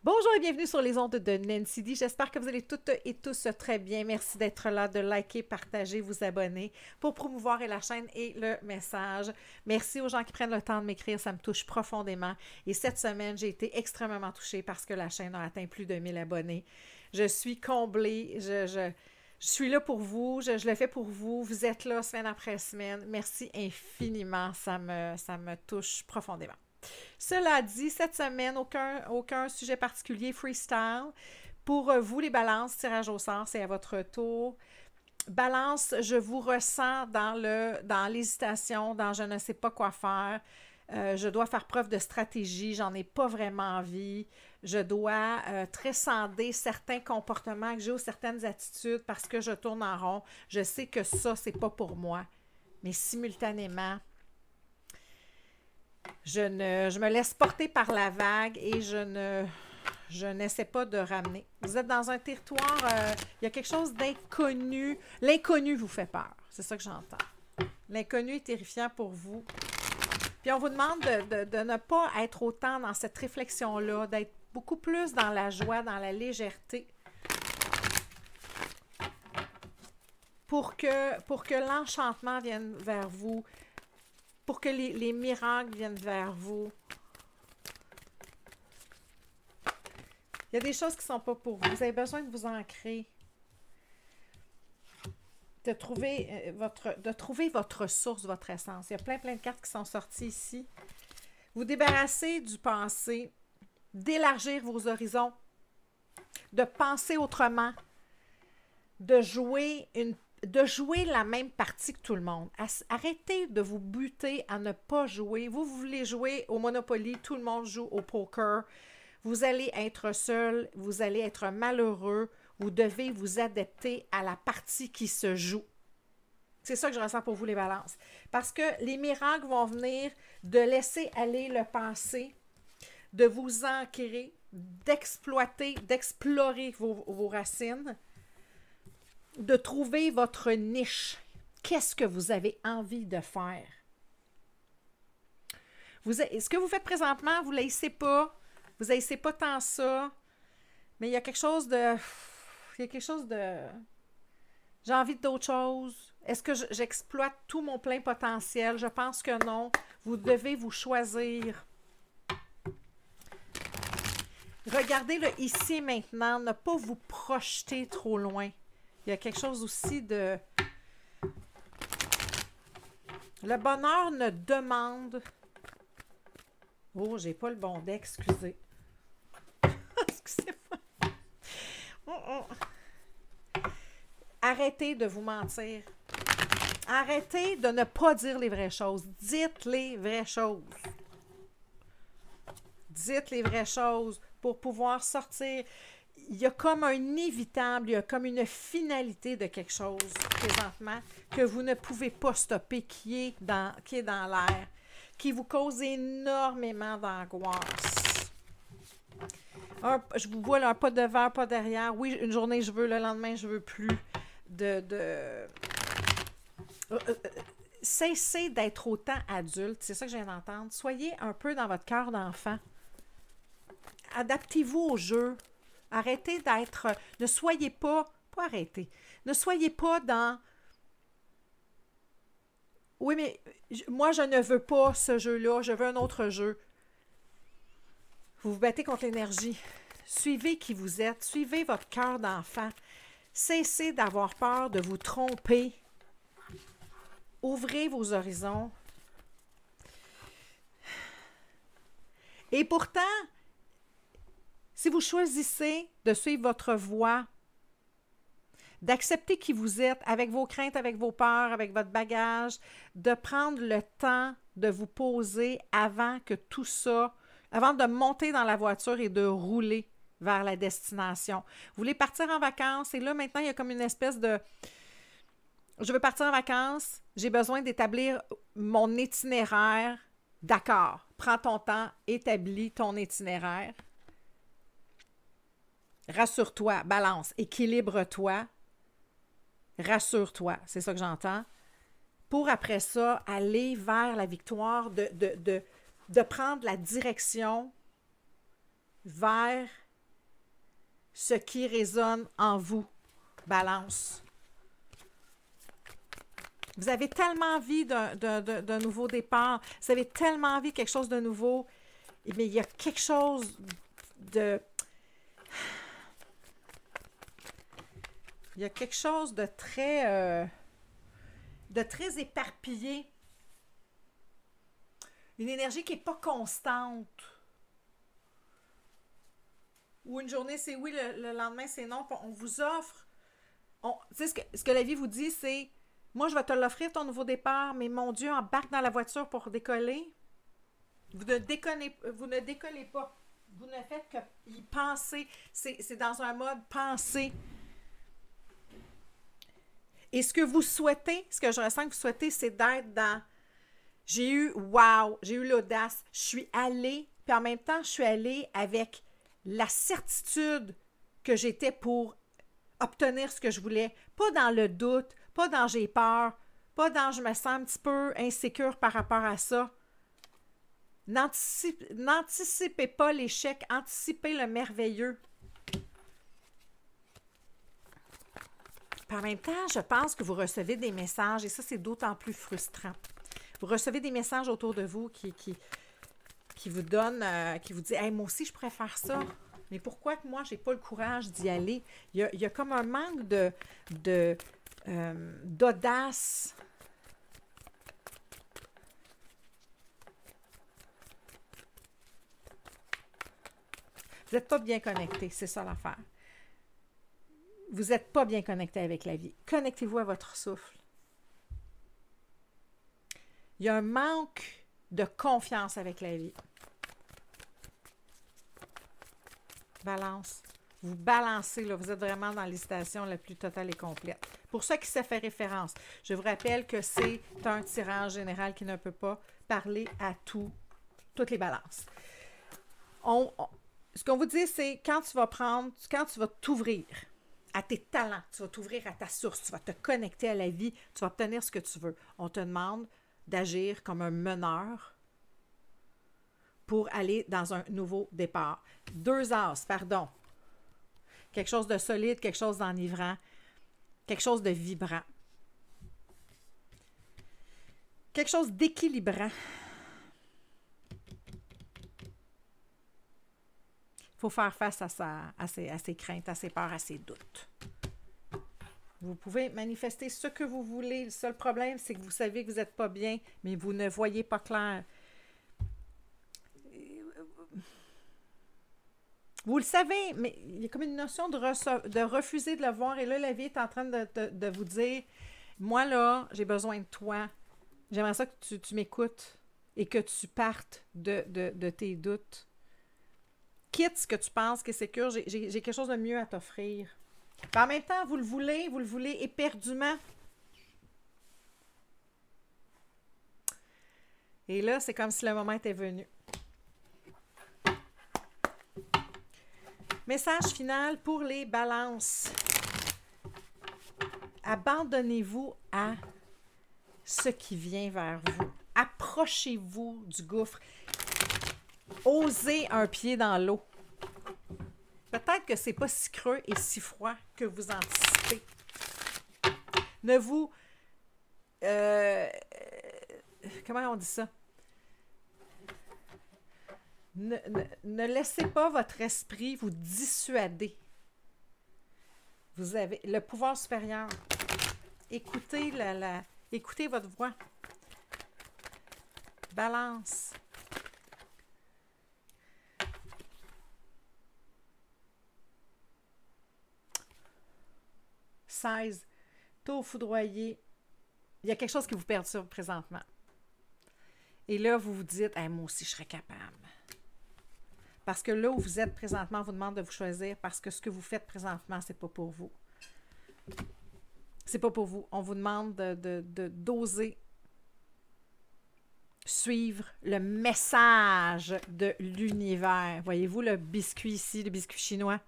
Bonjour et bienvenue sur les ondes de Nancy D. J'espère que vous allez toutes et tous très bien. Merci d'être là, de liker, partager, vous abonner pour promouvoir la chaîne et le message. Merci aux gens qui prennent le temps de m'écrire, ça me touche profondément. Et cette semaine, j'ai été extrêmement touchée parce que la chaîne a atteint plus de 1000 abonnés. Je suis comblée, je suis là pour vous, je le fais pour vous. Vous êtes là semaine après semaine. Merci infiniment, ça me touche profondément. Cela dit, cette semaine, aucun sujet particulier, freestyle. Pour vous, les balances, tirage au sort, c'est à votre tour. Balance, je vous ressens dans l'hésitation, dans je ne sais pas quoi faire. Je dois faire preuve de stratégie, j'en ai pas vraiment envie. Je dois transcender certains comportements que j'ai ou certaines attitudes parce que je tourne en rond. Je sais que ça, c'est pas pour moi. Mais simultanément, je me laisse porter par la vague et je n'essaie pas de ramener. Vous êtes dans un territoire, il y a quelque chose d'inconnu. L'inconnu vous fait peur. C'est ça que j'entends. L'inconnu est terrifiant pour vous. Puis on vous demande de ne pas être autant dans cette réflexion-là, d'être beaucoup plus dans la joie, dans la légèreté. Pour que l'enchantement vienne vers vous. Pour que les miracles viennent vers vous. Il y a des choses qui ne sont pas pour vous. Vous avez besoin de vous ancrer. De trouver votre source, votre essence. Il y a plein de cartes qui sont sorties ici. Vous débarrasser du passé. D'élargir vos horizons. De penser autrement. De jouer la même partie que tout le monde. Arrêtez de vous buter à ne pas jouer. Vous voulez jouer au Monopoly, tout le monde joue au poker. Vous allez être seul, vous allez être malheureux. Vous devez vous adapter à la partie qui se joue. C'est ça que je ressens pour vous, les balances. Parce que les miracles vont venir de laisser aller le passé, de vous ancrer, d'exploiter, d'explorer vos racines, de trouver votre niche. Qu'est-ce que vous avez envie de faire? Ce que vous faites présentement, vous ne l'haïssez pas. Vous n'haïssez pas tant ça. Mais il y a quelque chose de... J'ai envie d'autre chose. Est-ce que j'exploite tout mon plein potentiel? Je pense que non. Vous devez vous choisir. Regardez le ici et maintenant. Ne pas vous projeter trop loin. Il y a quelque chose aussi de... Le bonheur ne demande... Oh, j'ai pas le bon deck, excusez. Excusez-moi. Arrêtez de vous mentir. Arrêtez de ne pas dire les vraies choses. Dites les vraies choses. Dites les vraies choses pour pouvoir sortir. Il y a comme un inévitable, il y a comme une finalité de quelque chose présentement que vous ne pouvez pas stopper, qui est dans l'air, qui vous cause énormément d'angoisse. Je vous vois là, un pas devant, un pas derrière. Oui, une journée je veux, le lendemain je veux plus. Cessez d'être autant adulte, c'est ça que je viens d'entendre. Soyez un peu dans votre cœur d'enfant. Adaptez-vous au jeu. Arrêtez d'être... Ne soyez pas... Pas arrêtez. Ne soyez pas dans... Oui, mais moi, je ne veux pas ce jeu-là. Je veux un autre jeu. Vous vous battez contre l'énergie. Suivez qui vous êtes. Suivez votre cœur d'enfant. Cessez d'avoir peur de vous tromper. Ouvrez vos horizons. Et pourtant... Si vous choisissez de suivre votre voie, d'accepter qui vous êtes, avec vos craintes, avec vos peurs, avec votre bagage, de prendre le temps de vous poser avant que tout ça, avant de monter dans la voiture et de rouler vers la destination. Vous voulez partir en vacances et là, maintenant, il y a comme une espèce de... Je veux partir en vacances, j'ai besoin d'établir mon itinéraire. D'accord, prends ton temps, établis ton itinéraire. Rassure-toi, balance, équilibre-toi, rassure-toi, c'est ça que j'entends, pour après ça, aller vers la victoire, de prendre la direction vers ce qui résonne en vous. Balance. Vous avez tellement envie d'un nouveau départ. Vous avez tellement envie de quelque chose de nouveau. Mais il y a quelque chose de... Il y a quelque chose de très éparpillé. Une énergie qui n'est pas constante. Ou une journée, c'est oui, le lendemain, c'est non. On vous offre. Tu sais, ce que la vie vous dit, c'est moi, je vais te l'offrir, ton nouveau départ, mais mon Dieu, embarque dans la voiture pour décoller. Vous ne décollez pas. Vous ne faites que y penser. C'est dans un mode pensée. Et ce que vous souhaitez, ce que je ressens que vous souhaitez, c'est d'être dans j'ai eu l'audace, je suis allée, puis en même temps, je suis allée avec la certitude que j'étais pour obtenir ce que je voulais. Pas dans le doute, pas dans j'ai peur, pas dans je me sens un petit peu insécure par rapport à ça. N'anticipez pas l'échec, anticipez le merveilleux. Puis en même temps, je pense que vous recevez des messages, et ça, c'est d'autant plus frustrant. Vous recevez des messages autour de vous qui vous donnent, qui vous disent hey, « moi aussi, je pourrais faire ça. » Mais pourquoi que moi, je n'ai pas le courage d'y aller? Il y a comme un manque d'audace. Vous n'êtes pas bien connecté, c'est ça l'affaire. Vous n'êtes pas bien connecté avec la vie. Connectez-vous à votre souffle. Il y a un manque de confiance avec la vie. Balance. Vous balancez, là, vous êtes vraiment dans l'hésitation la plus totale et complète. Pour ceux qui se fait référence, je vous rappelle que c'est un tirage général qui ne peut pas parler à toutes les balances. Ce qu'on vous dit, c'est quand tu vas t'ouvrir à tes talents, tu vas t'ouvrir à ta source, tu vas te connecter à la vie, tu vas obtenir ce que tu veux. On te demande d'agir comme un meneur pour aller dans un nouveau départ. 2 As, pardon. Quelque chose de solide, quelque chose d'enivrant, quelque chose de vibrant. Quelque chose d'équilibrant. Il faut faire face à ses craintes, à ses peurs, à ses doutes. Vous pouvez manifester ce que vous voulez. Le seul problème, c'est que vous savez que vous n'êtes pas bien, mais vous ne voyez pas clair. Vous le savez, mais il y a comme une notion de refuser de le voir. Et là, la vie est en train de vous dire, moi, là, j'ai besoin de toi. J'aimerais ça que tu m'écoutes et que tu partes de tes doutes. Quitte ce que tu penses que c'est sécure, j'ai quelque chose de mieux à t'offrir. Puis en même temps, vous le voulez éperdument. Et là, c'est comme si le moment était venu. Message final pour les balances. Abandonnez-vous à ce qui vient vers vous. Approchez-vous du gouffre. Osez un pied dans l'eau. Peut-être que c'est pas si creux et si froid que vous anticipez. Ne vous... comment on dit ça? Ne laissez pas votre esprit vous dissuader. Vous avez le pouvoir supérieur. Écoutez, écoutez votre voix. Balance. Taux foudroyé. Il y a quelque chose qui vous perturbe présentement. Et là, vous vous dites, hey, moi aussi, je serais capable. Parce que là où vous êtes présentement, on vous demande de vous choisir parce que ce que vous faites présentement, c'est pas pour vous. C'est pas pour vous. On vous demande d'oser suivre le message de l'univers. Voyez-vous le biscuit ici, le biscuit chinois?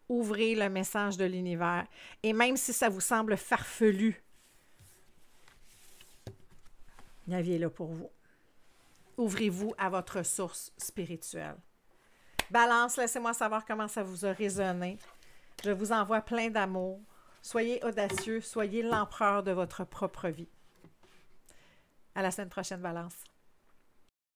Ouvrez le message de l'univers. Et même si ça vous semble farfelu, la vie est là pour vous. Ouvrez-vous à votre source spirituelle. Balance, laissez-moi savoir comment ça vous a résonné. Je vous envoie plein d'amour. Soyez audacieux, soyez l'empereur de votre propre vie. À la semaine prochaine, Valence.